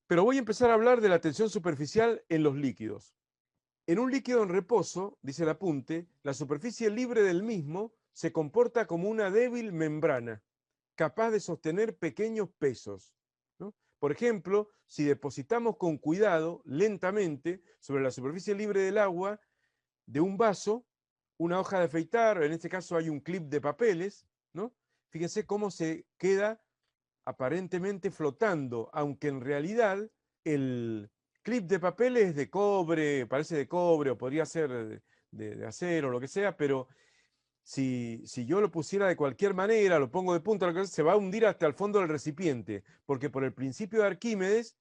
Pero voy a empezar a hablar de la tensión superficial en los líquidos. En un líquido en reposo, dice el apunte, la superficie libre del mismo se comporta como una débil membrana, capaz de sostener pequeños pesos, ¿no? Por ejemplo, si depositamos con cuidado, lentamente, sobre la superficie libre del agua de un vaso, una hoja de afeitar, en este caso hay un clip de papeles, ¿no? Fíjense cómo se queda aparentemente flotando, aunque en realidad el clip de papel es de cobre, parece de cobre o podría ser de acero o lo que sea, pero si yo lo pusiera de cualquier manera, lo pongo de punta, lo que sea, se va a hundir hasta el fondo del recipiente, porque por el principio de Arquímedes,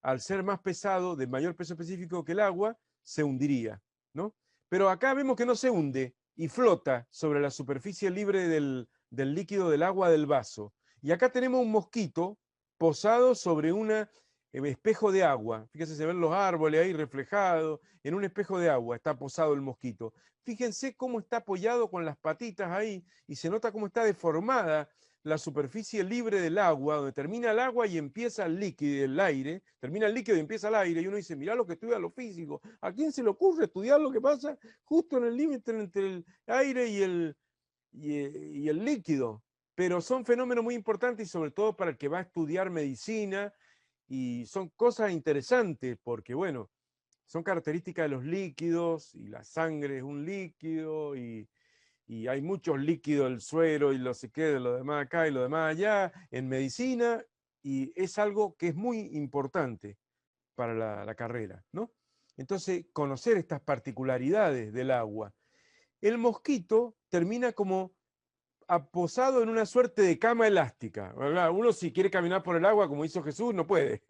al ser más pesado, de mayor peso específico que el agua, se hundiría, ¿no? Pero acá vemos que no se hunde y flota sobre la superficie libre del líquido del agua del vaso. Y acá tenemos un mosquito posado sobre un espejo de agua. Fíjense, se ven los árboles ahí reflejados. En un espejo de agua está posado el mosquito. Fíjense cómo está apoyado con las patitas ahí y se nota cómo está deformada la superficie libre del agua, donde termina el agua y empieza el líquido, el aire, termina el líquido y empieza el aire, y uno dice, mirá lo que estudia lo físico, ¿a quién se le ocurre estudiar lo que pasa justo en el límite entre el aire y el líquido? Pero son fenómenos muy importantes y sobre todo para el que va a estudiar medicina, y son cosas interesantes porque, bueno, son características de los líquidos, y la sangre es un líquido, y hay muchos líquidos, el suero y lo sé qué, de lo demás acá y lo demás allá, en medicina, y es algo que es muy importante para la carrera, ¿no? Entonces, conocer estas particularidades del agua. El mosquito termina como aposado en una suerte de cama elástica, ¿verdad? Uno si quiere caminar por el agua como hizo Jesús, no puede,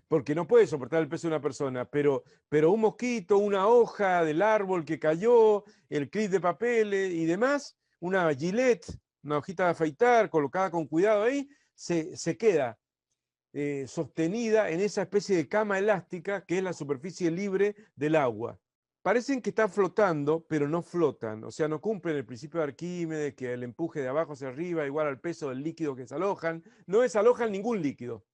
porque no puede soportar el peso de una persona, pero un mosquito, una hoja del árbol que cayó, el clip de papel y demás, una gilet, una hojita de afeitar colocada con cuidado ahí, se queda sostenida en esa especie de cama elástica que es la superficie libre del agua. Parecen que están flotando, pero no flotan, o sea, no cumplen el principio de Arquímedes, que el empuje de abajo hacia arriba igual al peso del líquido que desalojan, no desalojan ningún líquido.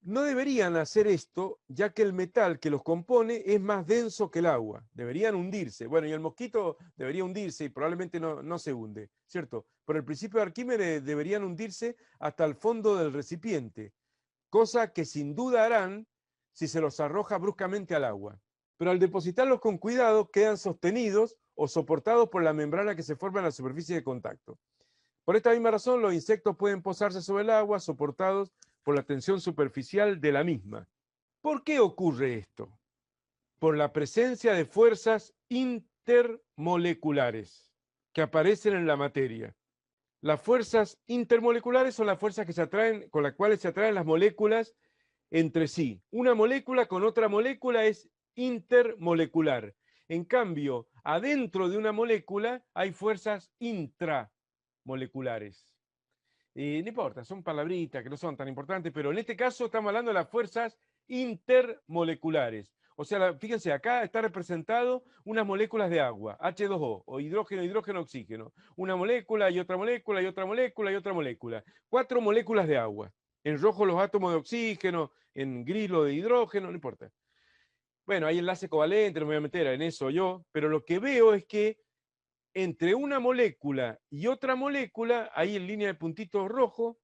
No deberían hacer esto, ya que el metal que los compone es más denso que el agua. Deberían hundirse. Bueno, y el mosquito debería hundirse y probablemente no se hunde, ¿cierto? Por el principio de Arquímedes deberían hundirse hasta el fondo del recipiente, cosa que sin duda harán si se los arroja bruscamente al agua. Pero al depositarlos con cuidado quedan sostenidos o soportados por la membrana que se forma en la superficie de contacto. Por esta misma razón, los insectos pueden posarse sobre el agua soportados por la tensión superficial de la misma. ¿Por qué ocurre esto? Por la presencia de fuerzas intermoleculares que aparecen en la materia. Las fuerzas intermoleculares son las fuerzas que se atraen, con las cuales se atraen las moléculas entre sí. Una molécula con otra molécula es intermolecular. En cambio, adentro de una molécula hay fuerzas intramoleculares. No importa, son palabritas que no son tan importantes, pero en este caso estamos hablando de las fuerzas intermoleculares. O sea, fíjense, acá está representado unas moléculas de agua, H2O, o hidrógeno, hidrógeno, oxígeno. Una molécula y otra molécula y otra molécula y otra molécula. 4 moléculas de agua. En rojo los átomos de oxígeno, en gris lo de hidrógeno, no importa. Bueno, hay enlace covalente, no me voy a meter en eso yo, pero lo que veo es que entre una molécula y otra molécula, ahí en línea de puntitos rojos,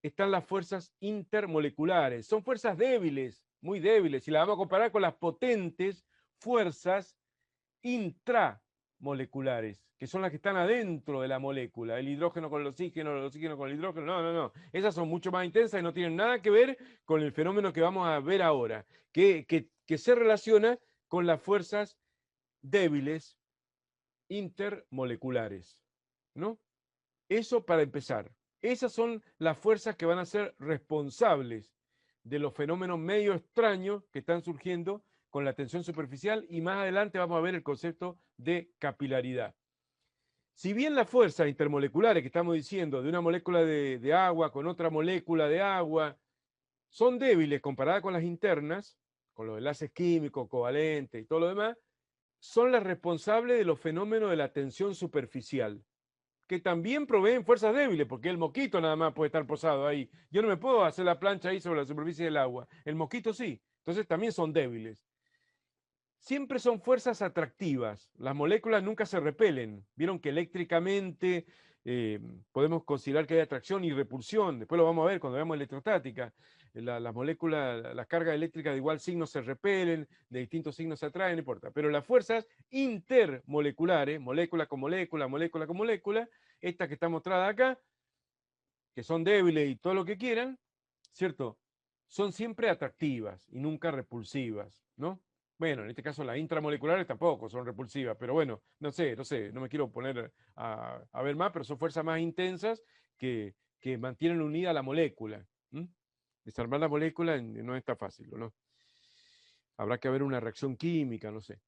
están las fuerzas intermoleculares. Son fuerzas débiles, muy débiles, y las vamos a comparar con las potentes fuerzas intramoleculares, que son las que están adentro de la molécula, el hidrógeno con el oxígeno con el hidrógeno. No. Esas son mucho más intensas y no tienen nada que ver con el fenómeno que vamos a ver ahora, que se relaciona con las fuerzas débiles intermoleculares, ¿no? Eso para empezar. Esas son las fuerzas que van a ser responsables de los fenómenos medio extraños que están surgiendo con la tensión superficial, y más adelante vamos a ver el concepto de capilaridad. Si bien las fuerzas intermoleculares que estamos diciendo de una molécula de agua con otra molécula de agua son débiles comparadas con las internas, con los enlaces químicos, covalentes y todo lo demás, son las responsables de los fenómenos de la tensión superficial, que también proveen fuerzas débiles, porque el mosquito nada más puede estar posado ahí. Yo no me puedo hacer la plancha ahí sobre la superficie del agua. El mosquito sí. Entonces también son débiles. Siempre son fuerzas atractivas. Las moléculas nunca se repelen. Vieron que eléctricamente podemos considerar que hay atracción y repulsión. Después lo vamos a ver cuando veamos electrostática. Las moléculas, las cargas eléctricas de igual signo se repelen, de distintos signos se atraen, no importa. Pero las fuerzas intermoleculares, molécula con molécula, molécula con molécula, esta que está mostrada acá, que son débiles y todo lo que quieran, ¿cierto? Son siempre atractivas y nunca repulsivas, ¿no? Bueno, en este caso las intramoleculares tampoco son repulsivas, pero bueno, no sé, no me quiero poner a ver más, pero son fuerzas más intensas que mantienen unida la molécula. ¿Mm? Desarmar la molécula no es tan fácil, ¿no? Habrá que haber una reacción química, no sé.